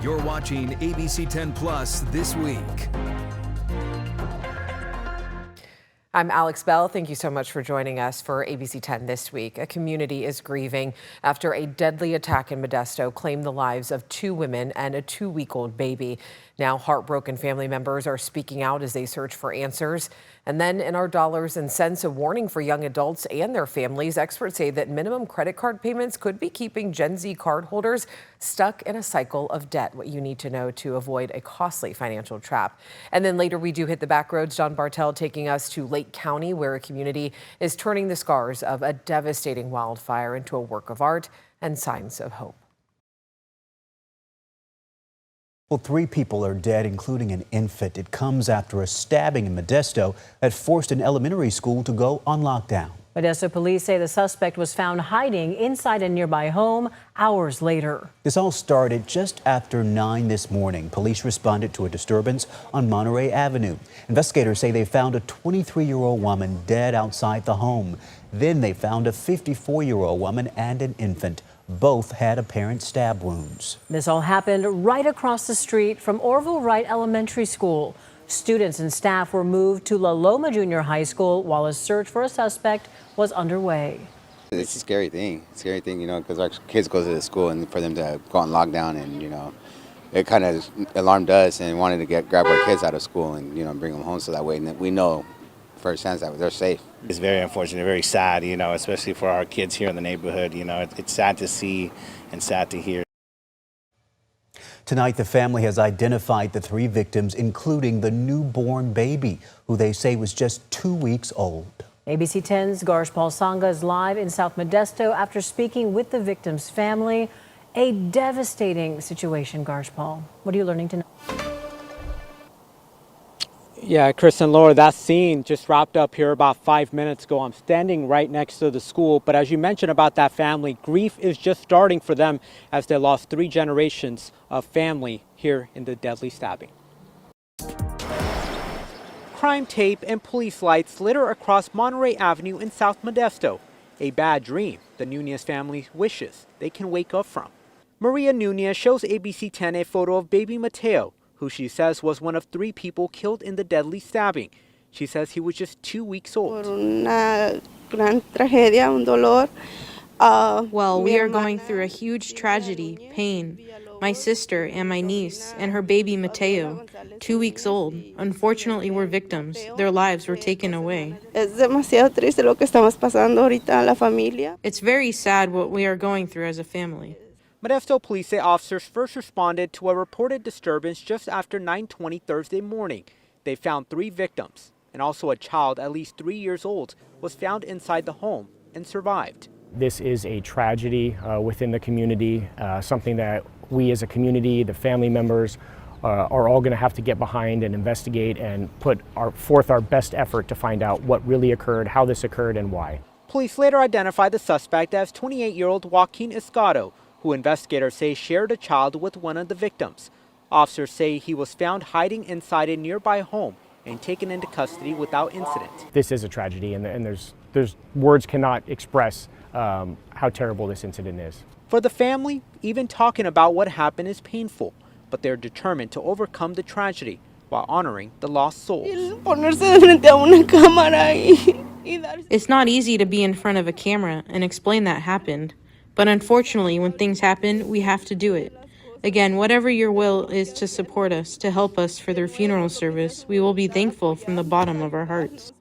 You're watching ABC10 Plus This Week. I'm Alex Bell. Thank you so much for joining us for ABC10 This Week. A community is grieving after a deadly attack in Modesto claimed the lives of 2 women and a 2-week-old baby. Now, heartbroken family members are speaking out as they search for answers. And then in our dollars and cents, a warning for young adults and their families. Experts say that minimum credit card payments could be keeping Gen Z cardholders stuck in a cycle of debt. What you need to know to avoid a costly financial trap. And then later we do hit the back roads. John Bartel taking us to Lake County, where a community is turning the scars of a devastating wildfire into a work of art and signs of hope. Well, 3 people are dead, including an infant. It comes after a stabbing in Modesto that forced an elementary school to go on lockdown. Modesto police say the suspect was found hiding inside a nearby home hours later. This all started just after 9 this morning. Police responded to a disturbance on Monterey Avenue. Investigators say they found a 23-year-old woman dead outside the home. Then they found a 54-year-old woman and an infant. Both had apparent stab wounds. This all happened right across the street from Orville Wright Elementary School. Students and staff were moved to La Loma Junior High School while a search for a suspect was underway. It's a scary thing, you know, because our kids go to the school and for them to go on lockdown and, you know, it kind of alarmed us and wanted to grab our kids out of school and, you know, bring them home so that way we know firsthand that they're safe. It's very unfortunate, very sad, you know, especially for our kids here in the neighborhood. You know, it's sad to see and sad to hear. Tonight, the family has identified the 3 victims, including the newborn baby, who they say was just 2 weeks old. ABC 10's Garshpal Sangha is live in South Modesto after speaking with the victim's family. A devastating situation, Garshpal. What are you learning to know? Yeah, Chris and Laura, that scene just wrapped up here about 5 minutes ago. I'm standing right next to the school, but as you mentioned about that family, grief is just starting for them as they lost 3 generations of family here in the deadly stabbing. Crime tape and police lights litter across Monterey Avenue in South Modesto. A bad dream the Nunez family wishes they can wake up from. Maria Nunez shows ABC 10 a photo of baby Mateo, who she says was one of 3 people killed in the deadly stabbing. She says he was just 2 weeks old. Well, we are going through a huge tragedy, pain. My sister and my niece and her baby Mateo, 2 weeks old, unfortunately were victims. Their lives were taken away. It's very sad what we are going through as a family. Modesto police say officers first responded to a reported disturbance just after 9:20 Thursday morning. They found 3 victims, and also a child at least 3 years old was found inside the home and survived. This is a tragedy within the community, something that we as a community, the family members, are all going to have to get behind and investigate and put forth our best effort to find out what really occurred, how this occurred, and why. Police later identified the suspect as 28-year-old Joaquin Escado, who investigators say shared a child with one of the victims. Officers say he was found hiding inside a nearby home and taken into custody without incident. This is a tragedy, and there's words cannot express how terrible this incident is. For the family, even talking about what happened is painful, but they're determined to overcome the tragedy while honoring the lost souls. It's not easy to be in front of a camera and explain that happened. But unfortunately, when things happen, we have to do it. Again, whatever your will is to support us, to help us for their funeral service, we will be thankful from the bottom of our hearts.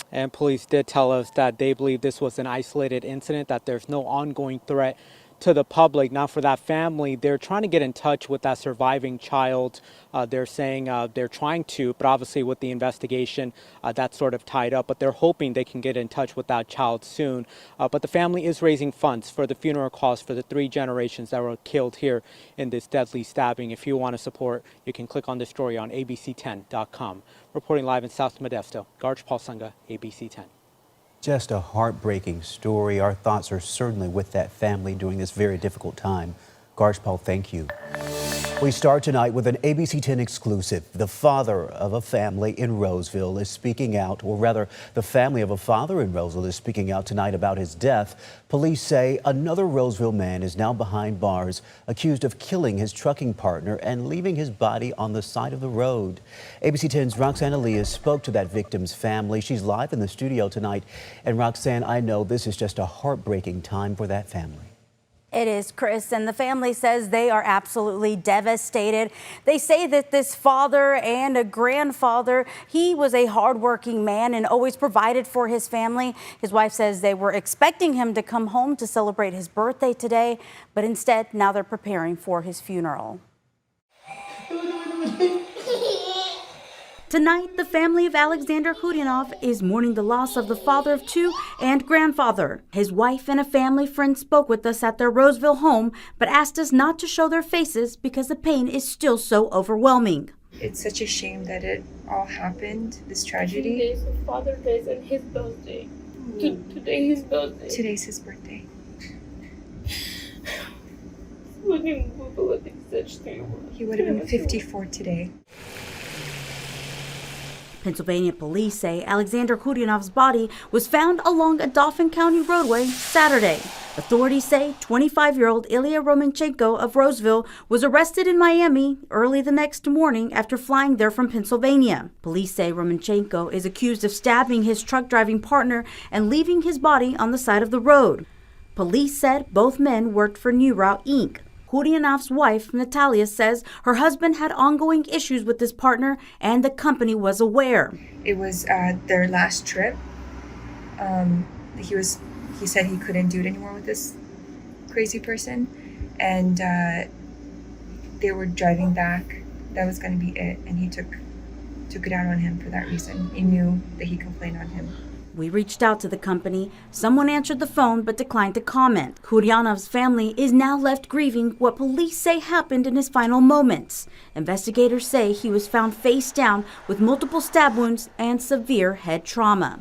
And police did tell us that they believe this was an isolated incident, that there's no ongoing threat to the public. Now, for that family, they're trying to get in touch with that surviving child. They're saying they're trying to, but obviously with the investigation, that's sort of tied up. But they're hoping they can get in touch with that child soon. But the family is raising funds for the funeral costs for the 3 generations that were killed here in this deadly stabbing. If you want to support, you can click on this story on ABC10.com. Reporting live in South Modesto, Garshpal Sangha, ABC 10. Just a heartbreaking story. Our thoughts are certainly with that family during this very difficult time. Garshpal, thank you. We start tonight with an ABC10 exclusive. The father of a family in Roseville is speaking out, or rather, the family of a father in Roseville is speaking out tonight about his death. Police say another Roseville man is now behind bars, accused of killing his trucking partner and leaving his body on the side of the road. ABC10's Roxanne Elias spoke to that victim's family. She's live in the studio tonight. And Roxanne, I know this is just a heartbreaking time for that family. It is, Chris, and the family says they are absolutely devastated. They say that this father and a grandfather, he was a hardworking man and always provided for his family. His wife says they were expecting him to come home to celebrate his birthday today, but instead now they're preparing for his funeral. Tonight, the family of Alexander Khudyanov is mourning the loss of the father of two and grandfather. His wife and a family friend spoke with us at their Roseville home, but asked us not to show their faces because the pain is still so overwhelming. It's such a shame that it all happened, this tragedy. 2 days, his father dies on his birthday. Today his birthday. Today's his birthday. He would have been 54 today. Pennsylvania police say Alexander Khudyanov's body was found along a Dauphin County roadway Saturday. Authorities say 25-year-old Ilya Romanchenko of Roseville was arrested in Miami early the next morning after flying there from Pennsylvania. Police say Romanchenko is accused of stabbing his truck driving partner and leaving his body on the side of the road. Police said both men worked for New Route Inc. Khudyanov's wife, Natalia, says her husband had ongoing issues with his partner and the company was aware. It was their last trip. He said he couldn't do it anymore with this crazy person, and they were driving back. That was going to be it, and he took it out on him for that reason. He knew that he complained on him. We reached out to the company. Someone answered the phone but declined to comment. Khudyanov's family is now left grieving what police say happened in his final moments. Investigators say he was found face down with multiple stab wounds and severe head trauma.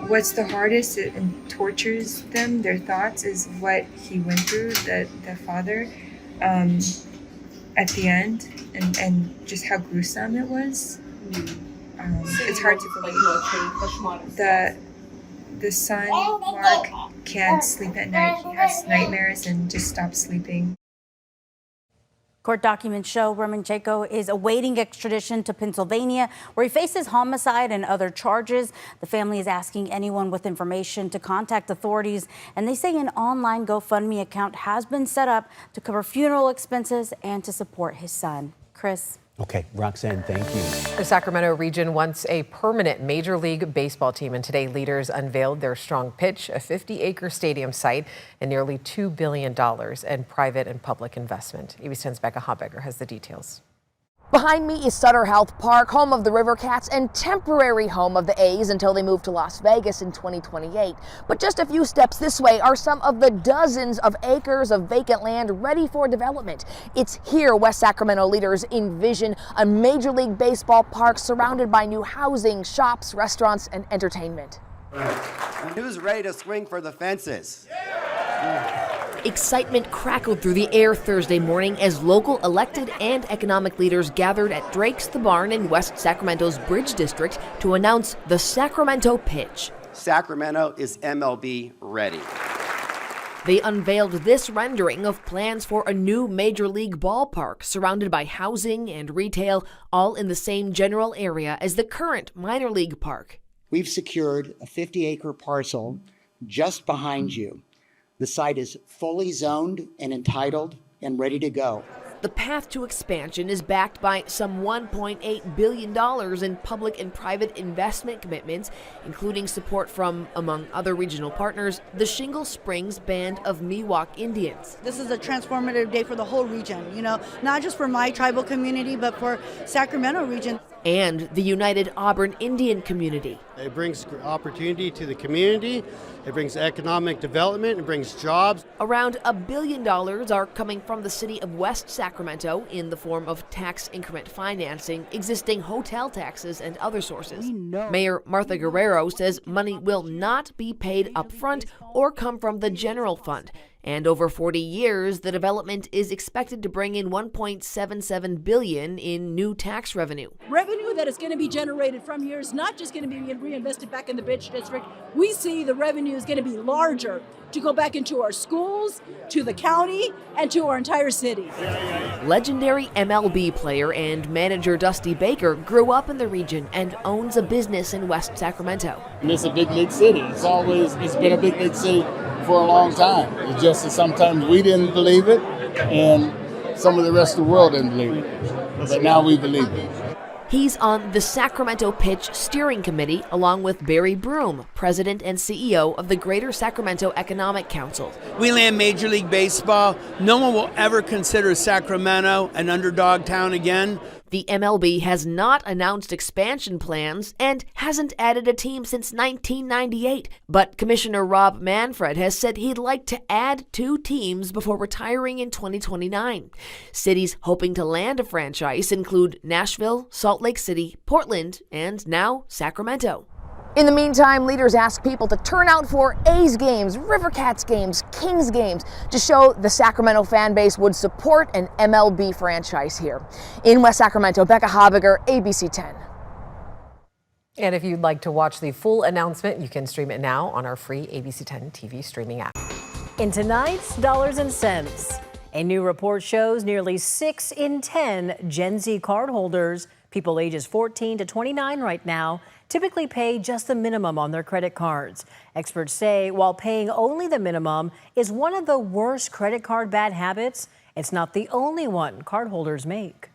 What's the hardest and tortures them, their thoughts, is what he went through, the father, at the end, and just how gruesome it was. It's hard to believe. The son, Mark, can't sleep at night. He has nightmares and just stops sleeping. Court documents show Romanchenko is awaiting extradition to Pennsylvania, where he faces homicide and other charges. The family is asking anyone with information to contact authorities, and they say an online GoFundMe account has been set up to cover funeral expenses and to support his son. Chris. Okay, Roxanne, thank you. The Sacramento region wants a permanent Major League Baseball team, and today leaders unveiled their strong pitch, a 50-acre stadium site, and nearly $2 billion in private and public investment. ABC10's Becca Hobegger has the details. Behind me is Sutter Health Park, home of the River Cats and temporary home of the A's until they move to Las Vegas in 2028. But just a few steps this way are some of the dozens of acres of vacant land ready for development. It's here West Sacramento leaders envision a Major League Baseball park surrounded by new housing, shops, restaurants, and entertainment. And who's ready to swing for the fences? Excitement crackled through the air Thursday morning as local elected and economic leaders gathered at Drake's The Barn in West Sacramento's Bridge District to announce the Sacramento pitch. Sacramento is MLB ready. They unveiled this rendering of plans for a new Major League ballpark surrounded by housing and retail, all in the same general area as the current minor league park. We've secured a 50-acre parcel just behind you. The site is fully zoned and entitled and ready to go. The path to expansion is backed by some $1.8 billion in public and private investment commitments, including support from, among other regional partners, the Shingle Springs Band of Miwok Indians. This is a transformative day for the whole region, not just for my tribal community, but for Sacramento region. And the United Auburn Indian community. It brings opportunity to the community, it brings economic development, it brings jobs. Around $1 billion are coming from the city of West Sacramento in the form of tax increment financing, existing hotel taxes, and other sources. Mayor Martha Guerrero says money will not be paid up front or come from the general fund. And over 40 years, the development is expected to bring in $1.77 billion in new tax revenue. Revenue that is going to be generated from here is not just going to be reinvested back in the Beach District. We see the revenue is going to be larger to go back into our schools, to the county, and to our entire city. Legendary MLB player and manager Dusty Baker grew up in the region and owns a business in West Sacramento. And it's a big city. It's been a big city for a long time. It's just that sometimes we didn't believe it, and some of the rest of the world didn't believe it. But now we believe it. He's on the Sacramento Pitch Steering Committee along with Barry Broom, president and CEO of the Greater Sacramento Economic Council. We land Major League Baseball. No one will ever consider Sacramento an underdog town again. The MLB has not announced expansion plans and hasn't added a team since 1998. But Commissioner Rob Manfred has said he'd like to add 2 teams before retiring in 2029. Cities hoping to land a franchise include Nashville, Salt Lake City, Portland, and now Sacramento. In the meantime, leaders ask people to turn out for A's games, River Cats games, Kings games to show the Sacramento fan base would support an MLB franchise here. In West Sacramento, Becca Habiger, ABC10. And if you'd like to watch the full announcement, you can stream it now on our free ABC10 TV streaming app. In tonight's Dollars and Cents, a new report shows nearly 6 in 10 Gen Z cardholders, people ages 14 to 29 right now, typically pay just the minimum on their credit cards. Experts say while paying only the minimum is one of the worst credit card bad habits, it's not the only one cardholders make.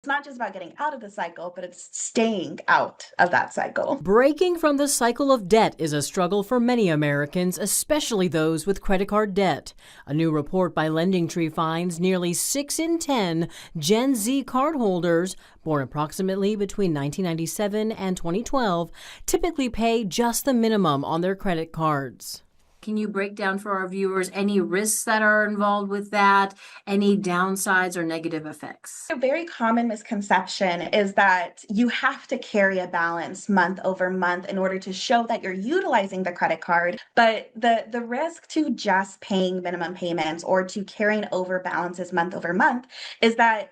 It's not just about getting out of the cycle, but it's staying out of that cycle. Breaking from the cycle of debt is a struggle for many Americans, especially those with credit card debt. A new report by LendingTree finds nearly 6 in 10 Gen Z cardholders, born approximately between 1997 and 2012, typically pay just the minimum on their credit cards. Can you break down for our viewers any risks that are involved with that, any downsides or negative effects? A very common misconception is that you have to carry a balance month over month in order to show that you're utilizing the credit card. But the risk to just paying minimum payments or to carrying over balances month over month is that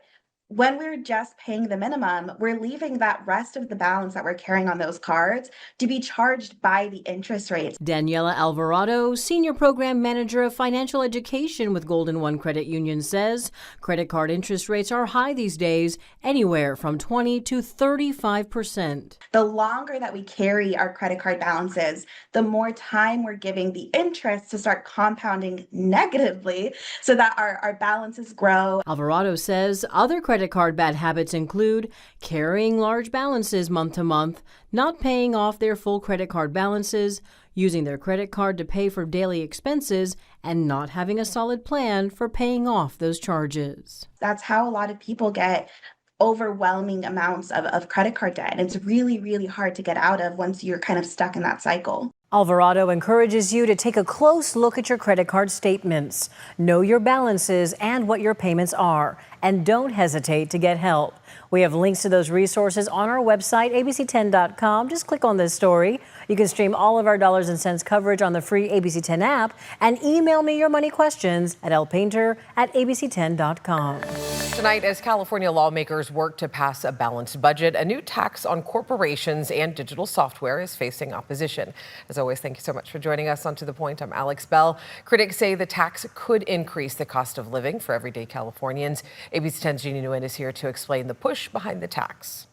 when we're just paying the minimum, we're leaving that rest of the balance that we're carrying on those cards to be charged by the interest rates. Daniela Alvarado, Senior Program Manager of Financial Education with Golden One Credit Union, says credit card interest rates are high these days, anywhere from 20 to 35%. The longer that we carry our credit card balances, the more time we're giving the interest to start compounding negatively so that our balances grow. Alvarado says other credit card bad habits include carrying large balances month to month, not paying off their full credit card balances, using their credit card to pay for daily expenses, and not having a solid plan for paying off those charges. That's how a lot of people get overwhelming amounts of credit card debt. And it's really, really hard to get out of once you're kind of stuck in that cycle. Alvarado encourages you to take a close look at your credit card statements. Know your balances and what your payments are. And don't hesitate to get help. We have links to those resources on our website, abc10.com. Just click on this story. You can stream all of our Dollars and Cents coverage on the free ABC10 app and email me your money questions at lpainter@abc10.com. Tonight, as California lawmakers work to pass a balanced budget, a new tax on corporations and digital software is facing opposition. As always, thank you so much for joining us on To The Point. I'm Alex Bell. Critics say the tax could increase the cost of living for everyday Californians. ABC10's Jeannie Nguyen is here to explain the push behind the tax.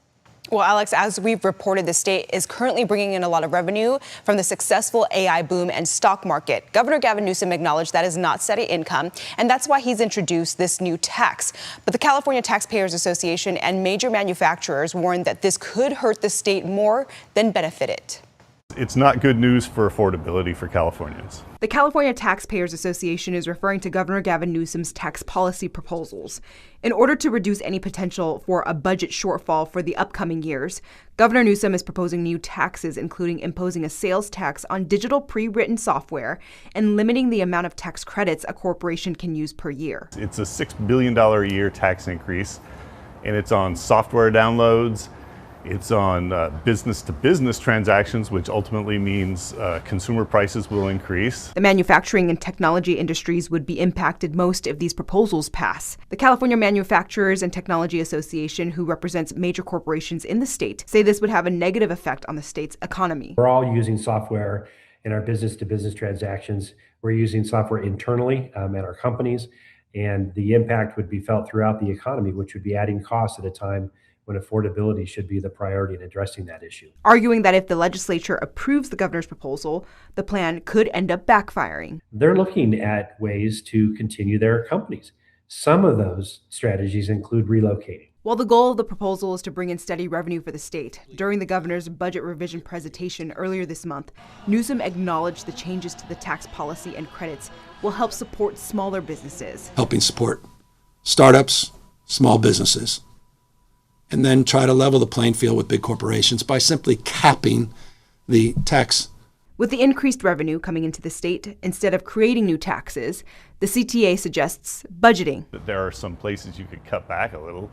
Well, Alex, as we've reported, the state is currently bringing in a lot of revenue from the successful AI boom and stock market. Governor Gavin Newsom acknowledged that is not steady income, and that's why he's introduced this new tax. But the California Taxpayers Association and major manufacturers warned that this could hurt the state more than benefit it. It's not good news for affordability for Californians. The California Taxpayers Association is referring to Governor Gavin Newsom's tax policy proposals. In order to reduce any potential for a budget shortfall for the upcoming years, Governor Newsom is proposing new taxes, including imposing a sales tax on digital pre-written software and limiting the amount of tax credits a corporation can use per year. It's a $6 billion a year tax increase, and it's on software downloads It's on business-to-business transactions, which ultimately means consumer prices will increase. The manufacturing and technology industries would be impacted most if these proposals pass. The California Manufacturers and Technology Association, who represents major corporations in the state, say this would have a negative effect on the state's economy. We're all using software in our business-to-business transactions. We're using software internally at our companies, and the impact would be felt throughout the economy, which would be adding costs at a time when affordability should be the priority in addressing that issue. Arguing that if the legislature approves the governor's proposal, the plan could end up backfiring. They're looking at ways to continue their companies. Some of those strategies include relocating. While the goal of the proposal is to bring in steady revenue for the state, during the governor's budget revision presentation earlier this month, Newsom acknowledged the changes to the tax policy and credits will help support smaller businesses. Helping support startups, small businesses, and then try to level the playing field with big corporations by simply capping the tax. With the increased revenue coming into the state, instead of creating new taxes, the CTA suggests budgeting. There are some places you could cut back a little.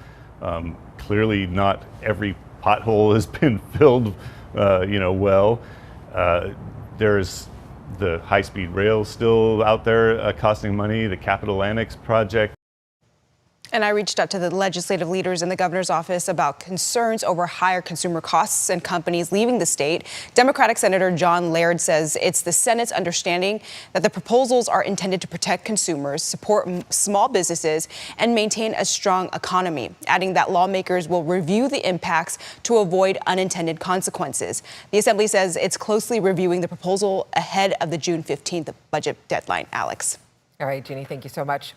Clearly not every pothole has been filled, well. There's the high-speed rail still out there costing money, the Capital Annex project. And I reached out to the legislative leaders in the governor's office about concerns over higher consumer costs and companies leaving the state. Democratic Senator John Laird says it's the Senate's understanding that the proposals are intended to protect consumers, support small businesses, and maintain a strong economy, adding that lawmakers will review the impacts to avoid unintended consequences. The Assembly says it's closely reviewing the proposal ahead of the June 15th budget deadline. Alex. All right, Jeannie, thank you so much.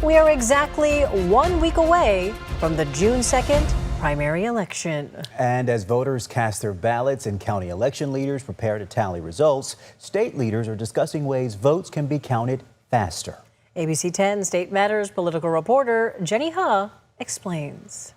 We are exactly 1 week away from the June 2nd primary election. And as voters cast their ballots and county election leaders prepare to tally results, state leaders are discussing ways votes can be counted faster. ABC 10 State Matters political reporter Jenny Huh explains.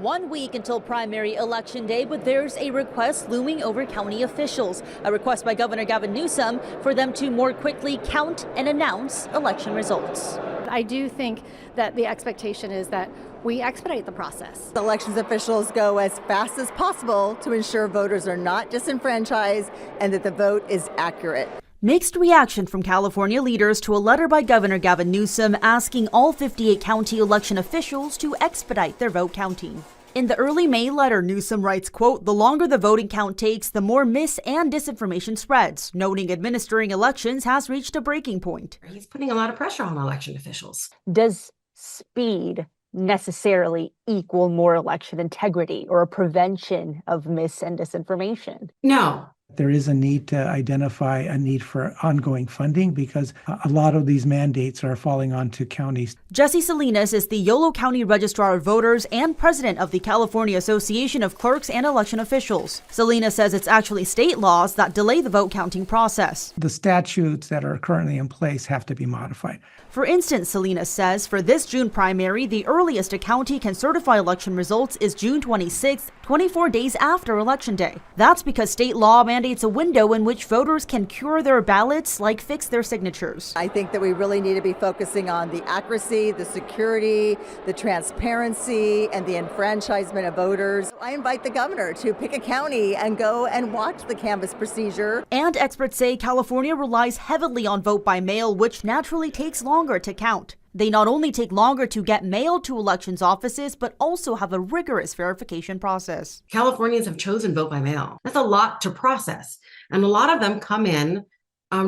1 week until primary election day, but there's a request looming over county officials. A request by Governor Gavin Newsom for them to more quickly count and announce election results. I do think that the expectation is that we expedite the process. Elections officials go as fast as possible to ensure voters are not disenfranchised and that the vote is accurate. Mixed reaction from California leaders to a letter by Governor Gavin Newsom asking all 58 county election officials to expedite their vote counting. In the early May letter, Newsom writes, quote, "The longer the voting count takes, the more mis- and disinformation spreads," noting administering elections has reached a breaking point. He's putting a lot of pressure on election officials. Does speed necessarily equal more election integrity or a prevention of mis and disinformation? No. There is a need to identify a need for ongoing funding because a lot of these mandates are falling onto counties. Jesse Salinas is the Yolo County Registrar of Voters and president of the California Association of Clerks and Election Officials. Salinas says it's actually state laws that delay the vote counting process. The statutes that are currently in place have to be modified. For instance, Salinas says for this June primary, the earliest a county can certify election results is June 26th, 24 days after Election Day. That's because state law mandates a window in which voters can cure their ballots, like fix their signatures. I think that we really need to be focusing on the accuracy, the security, the transparency, and the enfranchisement of voters. I invite the governor to pick a county and go and watch the canvass procedure. And experts say California relies heavily on vote by mail, which naturally takes longer to count. They not only take longer to get mail to elections offices, but also have a rigorous verification process. Californians have chosen vote by mail. That's a lot to process. And a lot of them come in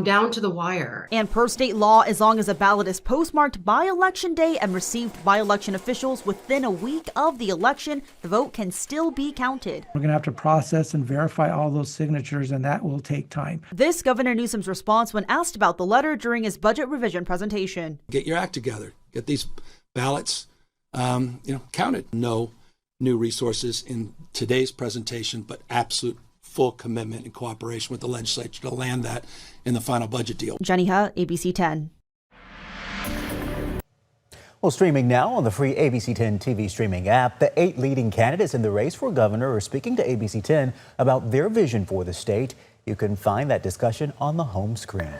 down to the wire. And per state law, as long as a ballot is postmarked by Election Day and received by election officials within a week of the election, the vote can still be counted. We're going to have to process and verify all those signatures, and that will take time. This Governor Newsom's response when asked about the letter during his budget revision presentation. Get your act together. Get these ballots, counted. No new resources in today's presentation, but absolute full commitment and cooperation with the legislature to land that in the final budget deal. Jenny Huh, ABC 10. Well, streaming now on the free ABC 10 TV streaming app, the 8 leading candidates in the race for governor are speaking to ABC 10 about their vision for the state. You can find that discussion on the home screen.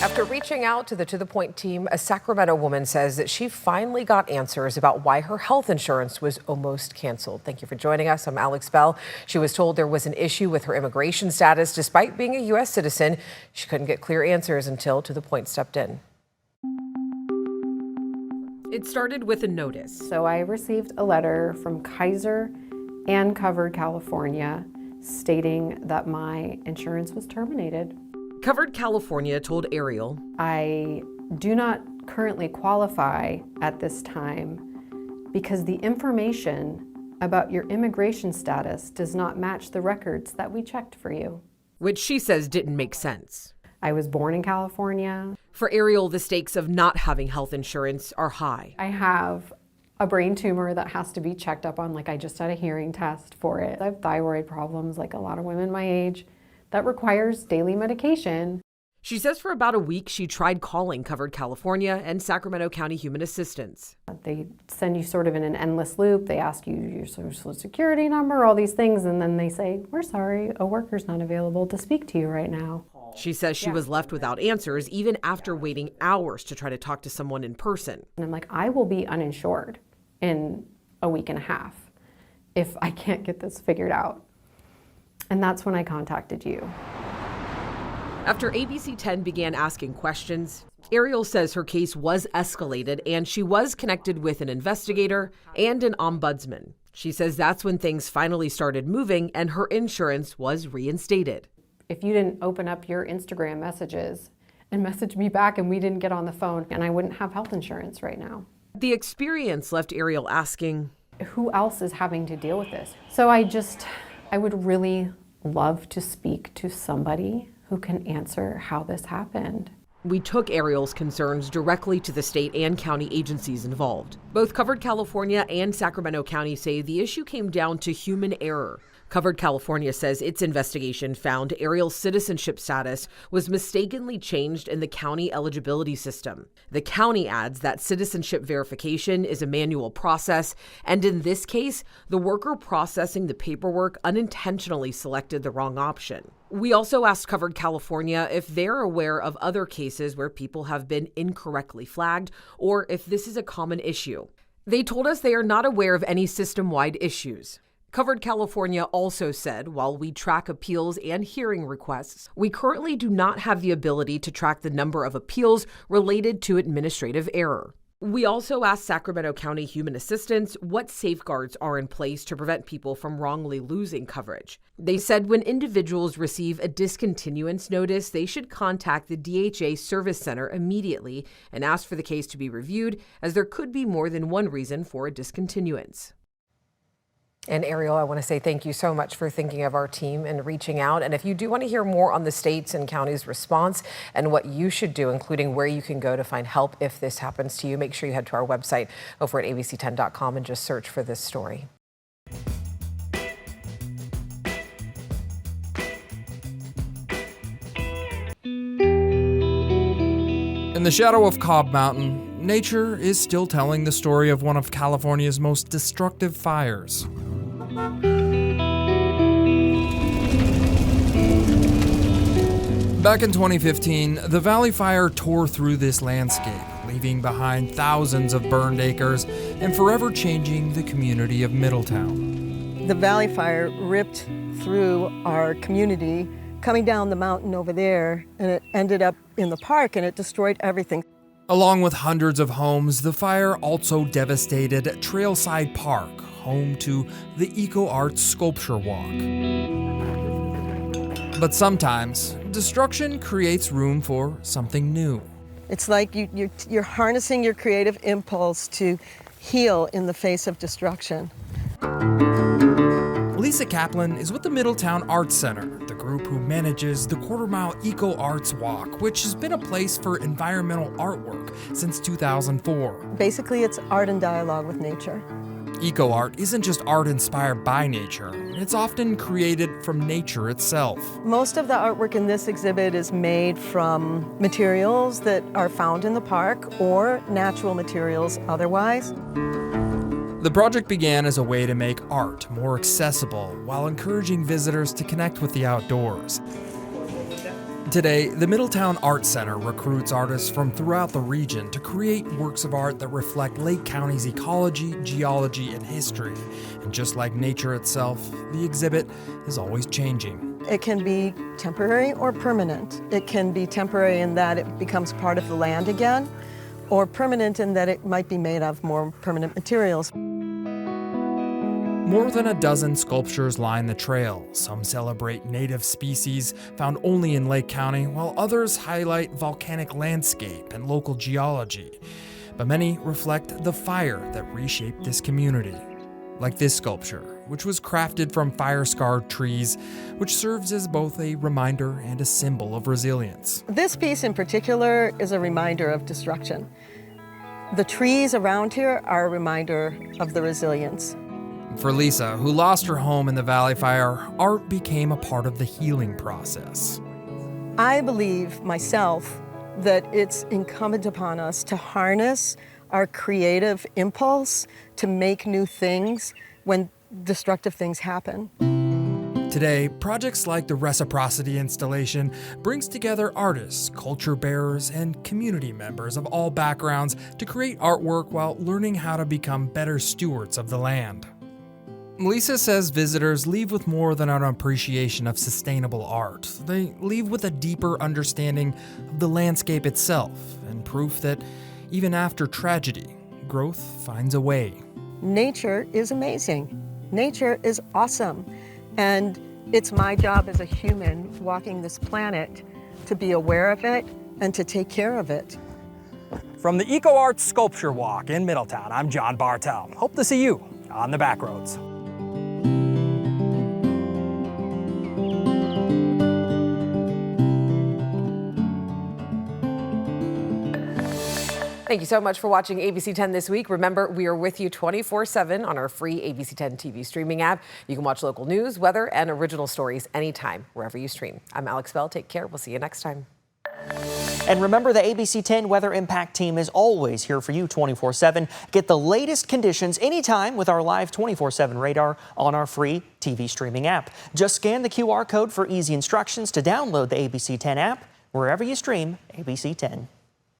After reaching out to the Point team, a Sacramento woman says that she finally got answers about why her health insurance was almost canceled. Thank you for joining us. I'm Alex Bell. She was told there was an issue with her immigration status. Despite being a U.S. citizen, she couldn't get clear answers until To The Point stepped in. It started with a notice. So I received a letter from Kaiser and Covered California stating that my insurance was terminated. Covered California told Ariel, I do not currently qualify at this time because the information about your immigration status does not match the records that we checked for you. Which she says didn't make sense. I was born in California. For Ariel, the stakes of not having health insurance are high. I have a brain tumor that has to be checked up on, like I just had a hearing test for it. I have thyroid problems like a lot of women my age. That requires daily medication. She says for about a week, she tried calling Covered California and Sacramento County Human Assistance. They send you sort of in an endless loop. They ask you your social security number, all these things, and then they say, we're sorry, a worker's not available to speak to you right now. She says she was left without answers even after waiting hours to try to talk to someone in person. And I'm like, I will be uninsured in a week and a half if I can't get this figured out. And that's when I contacted you. After ABC10 began asking questions, Ariel says her case was escalated and she was connected with an investigator and an ombudsman. She says that's when things finally started moving and her insurance was reinstated. If you didn't open up your Instagram messages and message me back and we didn't get on the phone, and I wouldn't have health insurance right now. The experience left Ariel asking, who else is having to deal with this? So I would really love to speak to somebody who can answer how this happened. We took Ariel's concerns directly to the state and county agencies involved. Both Covered California and Sacramento County say the issue came down to human error. Covered California says its investigation found Ariel's citizenship status was mistakenly changed in the county eligibility system. The county adds that citizenship verification is a manual process, and in this case, the worker processing the paperwork unintentionally selected the wrong option. We also asked Covered California if they're aware of other cases where people have been incorrectly flagged or if this is a common issue. They told us they are not aware of any system-wide issues. Covered California also said, while we track appeals and hearing requests, we currently do not have the ability to track the number of appeals related to administrative error. We also asked Sacramento County Human Assistance what safeguards are in place to prevent people from wrongly losing coverage. They said when individuals receive a discontinuance notice, they should contact the DHA Service Center immediately and ask for the case to be reviewed, as there could be more than one reason for a discontinuance. And Ariel, I want to say thank you so much for thinking of our team and reaching out. And if you do want to hear more on the state's and county's response and what you should do, including where you can go to find help if this happens to you, make sure you head to our website over at abc10.com and just search for this story. In the shadow of Cobb Mountain, nature is still telling the story of one of California's most destructive fires. Back in 2015, the Valley Fire tore through this landscape, leaving behind thousands of burned acres and forever changing the community of Middletown. The Valley Fire ripped through our community, coming down the mountain over there, and it ended up in the park, and it destroyed everything. Along with hundreds of homes, the fire also devastated Trailside Park, home to the Eco Arts Sculpture Walk. But sometimes, destruction creates room for something new. It's like you're harnessing your creative impulse to heal in the face of destruction. Lisa Kaplan is with the Middletown Arts Center, the group who manages the quarter-mile Eco Arts Walk, which has been a place for environmental artwork since 2004. Basically, it's art and dialogue with nature. Eco art isn't just art inspired by nature, it's often created from nature itself. Most of the artwork in this exhibit is made from materials that are found in the park or natural materials otherwise. The project began as a way to make art more accessible while encouraging visitors to connect with the outdoors. Today, the Middletown Art Center recruits artists from throughout the region to create works of art that reflect Lake County's ecology, geology, and history. And just like nature itself, the exhibit is always changing. It can be temporary or permanent. It can be temporary in that it becomes part of the land again, or permanent in that it might be made of more permanent materials. More than a dozen sculptures line the trail. Some celebrate native species found only in Lake County, while others highlight volcanic landscape and local geology. But many reflect the fire that reshaped this community. Like this sculpture, which was crafted from fire-scarred trees, which serves as both a reminder and a symbol of resilience. This piece in particular is a reminder of destruction. The trees around here are a reminder of the resilience. For Lisa, who lost her home in the Valley Fire, art became a part of the healing process. I believe myself that it's incumbent upon us to harness our creative impulse to make new things when destructive things happen. Today, projects like the Reciprocity installation brings together artists, culture bearers, and community members of all backgrounds to create artwork while learning how to become better stewards of the land. Lisa says visitors leave with more than an appreciation of sustainable art. They leave with a deeper understanding of the landscape itself and proof that even after tragedy, growth finds a way. Nature is amazing. Nature is awesome. And it's my job as a human walking this planet to be aware of it and to take care of it. From the Eco Arts Sculpture Walk in Middletown, I'm John Bartel. Hope to see you on the back roads. Thank you so much for watching ABC10 This Week. Remember, we are with you 24/7 on our free ABC10 TV streaming app. You can watch local news, weather, and original stories anytime, wherever you stream. I'm Alex Bell. Take care. We'll see you next time. And remember, the ABC10 Weather Impact team is always here for you 24/7. Get the latest conditions anytime with our live 24/7 radar on our free TV streaming app. Just scan the QR code for easy instructions to download the ABC10 app wherever you stream ABC10.